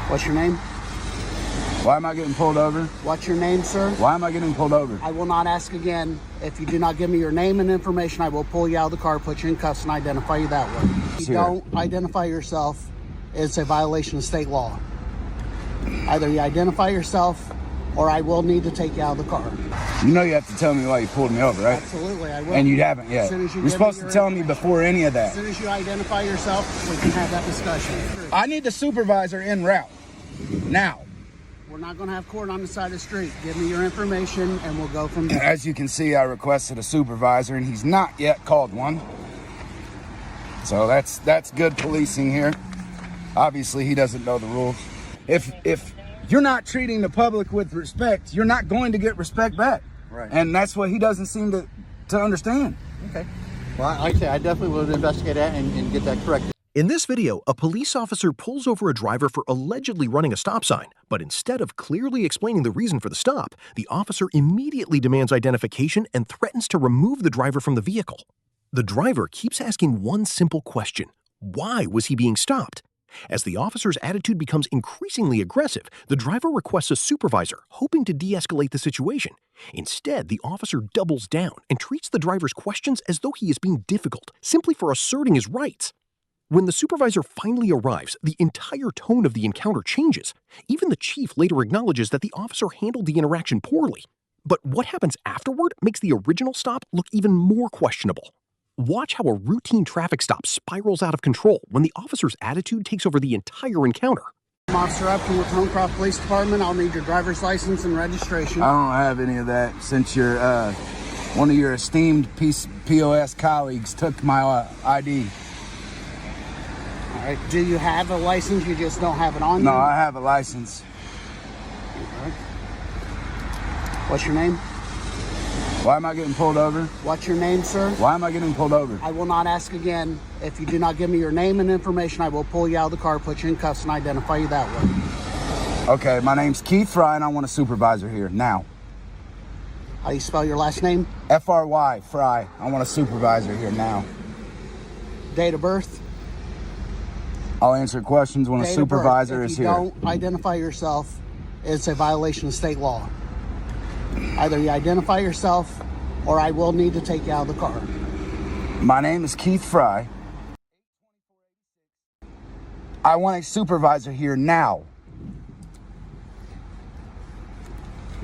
What's your name? Why am I getting pulled over? What's your name, sir? Why am I getting pulled over? I will not ask again. If you do not give me your name and information, I will pull you out of the car, put you in cuffs, and identify you that way. If you don't identify yourself, it's a violation of state law. Either you identify yourself, or I will need to take you out of the car. You know you have to tell me why you pulled me over, right? Absolutely, I will. And you haven't yet. You're supposed to tell me before any of that. As soon as you identify yourself, we can have that discussion. I need the supervisor en route. Now. We're not going to have court on the side of the street. Give me your information, and we'll go from there. As you can see, I requested a supervisor, and he's not yet called one. So that's good policing here. Obviously, he doesn't know the rules. If you're not treating the public with respect, you're not going to get respect back. Right. And that's what he doesn't seem to understand. Okay. Well, like I say, I definitely will investigate that and get that corrected. In this video, a police officer pulls over a driver for allegedly running a stop sign, but instead of clearly explaining the reason for the stop, the officer immediately demands identification and threatens to remove the driver from the vehicle. The driver keeps asking one simple question: why was he being stopped? As the officer's attitude becomes increasingly aggressive, the driver requests a supervisor, hoping to de-escalate the situation. Instead, the officer doubles down and treats the driver's questions as though he is being difficult, simply for asserting his rights. When the supervisor finally arrives, the entire tone of the encounter changes. Even the chief later acknowledges that the officer handled the interaction poorly. But what happens afterward makes the original stop look even more questionable. Watch how a routine traffic stop spirals out of control when the officer's attitude takes over the entire encounter. I'm Officer Upton with Homecroft Police Department. I'll need your driver's license and registration. I don't have any of that since you're one of your esteemed POS colleagues took my ID. All right. Do you have a license? You just don't have it on you? No, I have a license. All right. What's your name? Why am I getting pulled over? What's your name, sir? Why am I getting pulled over? I will not ask again. If you do not give me your name and information, I will pull you out of the car, put you in cuffs, and identify you that way. Okay, my name's Keith Fry, and I want a supervisor here now. How do you spell your last name? F-R-Y, Fry. I want a supervisor here now. Date of birth? I'll answer questions when a supervisor is here. If you don't identify yourself, it's a violation of state law. Either you identify yourself, or I will need to take you out of the car. My name is Keith Fry. I want a supervisor here now.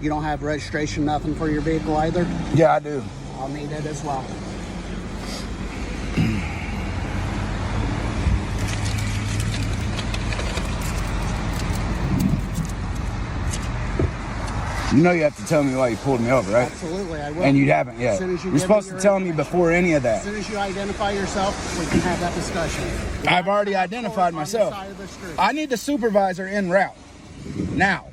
You don't have registration, nothing for your vehicle either? Yeah, I do. I'll need it as well. You know you have to tell me why you pulled me over, right? Absolutely, I will. And you haven't yet. You're supposed to tell me before any of that. As soon as you identify yourself, we can have that discussion. I've already identified myself. I need the supervisor en route. Now.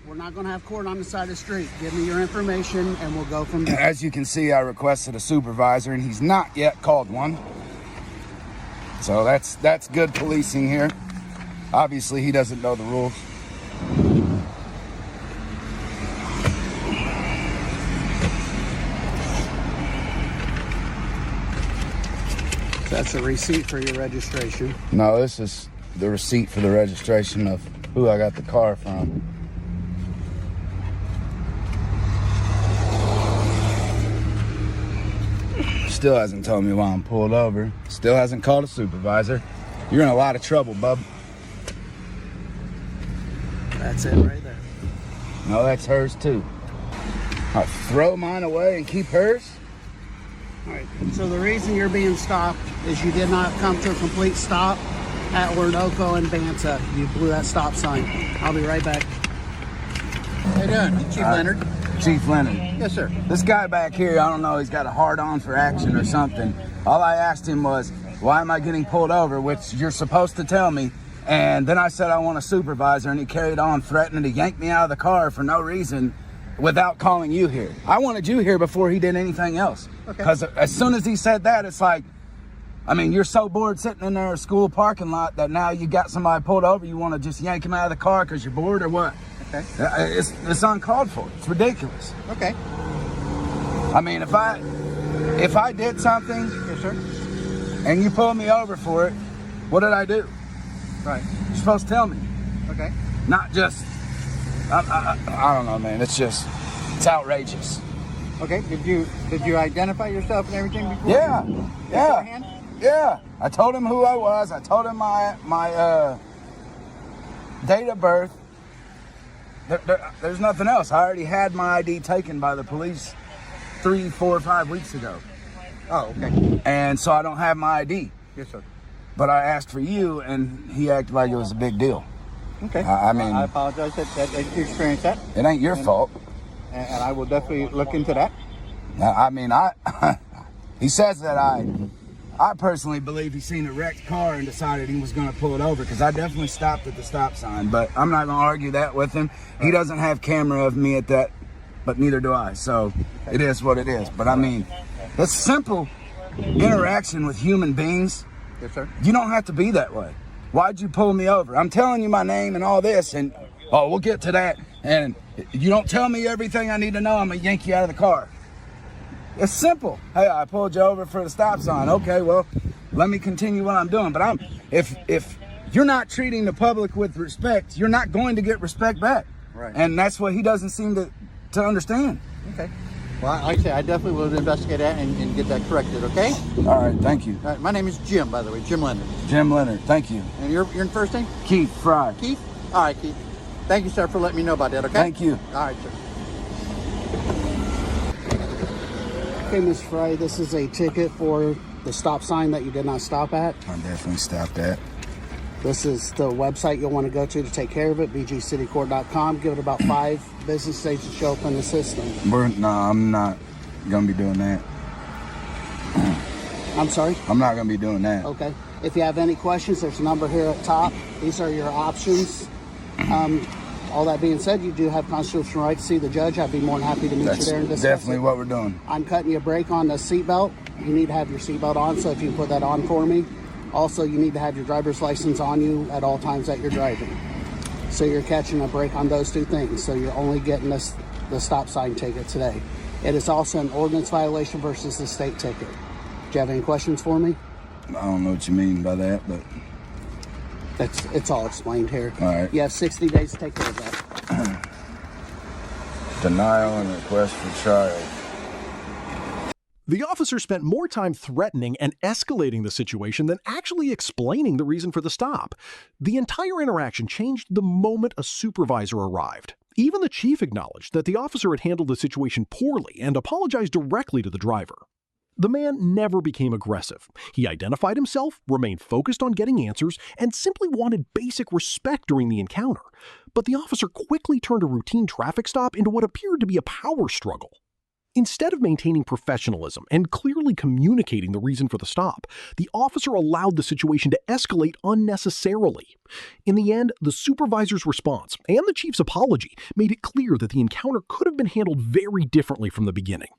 We're not going to have court on the side of the street. Give me your information, and we'll go from there. As you can see, I requested a supervisor, and he's not yet called one. So that's good policing here. Obviously, he doesn't know the rules. That's a receipt for your registration. No, this is the receipt for the registration of who I got the car from. Still hasn't told me why I'm pulled over. Still hasn't called a supervisor. You're in a lot of trouble, bub. That's it right there. No, that's hers too. I'll throw mine away and keep hers? All right, so the reason you're being stopped is you did not come to a complete stop at Orinoco and Banta. You blew that stop sign. I'll be right back. How you doing? Chief Leonard. Chief Leonard. Yes, sir. This guy back here, I don't know, he's got a hard-on for action or something. All I asked him was, why am I getting pulled over, which you're supposed to tell me. And then I said I want a supervisor, and he carried on threatening to yank me out of the car for no reason without calling you here. I wanted you here before he did anything else. Because as soon as he said that, it's like, I mean, you're so bored sitting in their school parking lot that now you got somebody pulled over, you want to just yank him out of the car because you're bored or what? Okay. It's uncalled for. It's ridiculous. Okay. I mean, if I did something, Yes, sir. and you pulled me over for it, what did I do? Right. You're supposed to tell me. Okay. Not just, I don't know, man. It's outrageous. Okay. Did you identify yourself and everything before? Yeah. Beforehand? Yeah. I told him who I was. I told him my date of birth. There's nothing else. I already had my ID taken by the police 3, 4, 5 weeks ago. Oh, okay. And so I don't have my ID. Yes, sir. But I asked for you, and he acted like it was a big deal. Okay. I mean, I apologize that you experienced that, it ain't your fault. and I will definitely look into that. I mean, he says that I personally believe he seen a wrecked car and decided he was going to pull it over, because I definitely stopped at the stop sign. But I'm not going to argue that with him. He doesn't have camera of me at that, but neither do I. So it is what it is. But I mean, it's simple interaction with human beings. Yes, sir. You don't have to be that way. Why'd you pull me over? I'm telling you my name and all this, and we'll get to that. And you don't tell me everything I need to know, I'm gonna yank you out of the car. It's simple. Hey, I pulled you over for the stop sign. Okay, well, let me continue what I'm doing. But if you're not treating the public with respect, you're not going to get respect back. Right. And that's what he doesn't seem to understand. Okay. Well, like I say, I definitely will investigate that and get that corrected. Okay. All right, thank you. All right. My name is Jim, by the way, Jim Leonard. Jim Leonard, thank you. And your first name? Keith Fry. Keith. All right, Keith. Thank you, sir, for letting me know about that. Okay. Thank you. All right, sir. Okay, Ms. Fry, this is a ticket for the stop sign that you did not stop at. I definitely stopped that. This is the website you'll want to go to take care of it, bgcitycourt.com. Give it about 5 business days to show up in the system. No, I'm not gonna be doing that. I'm sorry? I'm not gonna be doing that. Okay. If you have any questions, there's a number here at top. These are your options. All that being said, you do have constitutional right to see the judge. I'd be more than happy to meet That's you there and discuss definitely it. what we're doing. I'm cutting you a break on the seatbelt. You need to have your seatbelt on, so if you can put that on for me. Also, you need to have your driver's license on you at all times that you're driving. So you're catching a break on those 2 things. So you're only getting the stop sign ticket today. It is also an ordinance violation versus the state ticket. Do you have any questions for me? I don't know what you mean by that, but It's all explained here. All right. You have 60 days to take care of that. denial and request for trial. The officer spent more time threatening and escalating the situation than actually explaining the reason for the stop. The entire interaction changed the moment a supervisor arrived. Even the chief acknowledged that the officer had handled the situation poorly and apologized directly to the driver. The man never became aggressive. He identified himself, remained focused on getting answers, and simply wanted basic respect during the encounter. But the officer quickly turned a routine traffic stop into what appeared to be a power struggle. Instead of maintaining professionalism and clearly communicating the reason for the stop, the officer allowed the situation to escalate unnecessarily. In the end, the supervisor's response and the chief's apology made it clear that the encounter could have been handled very differently from the beginning.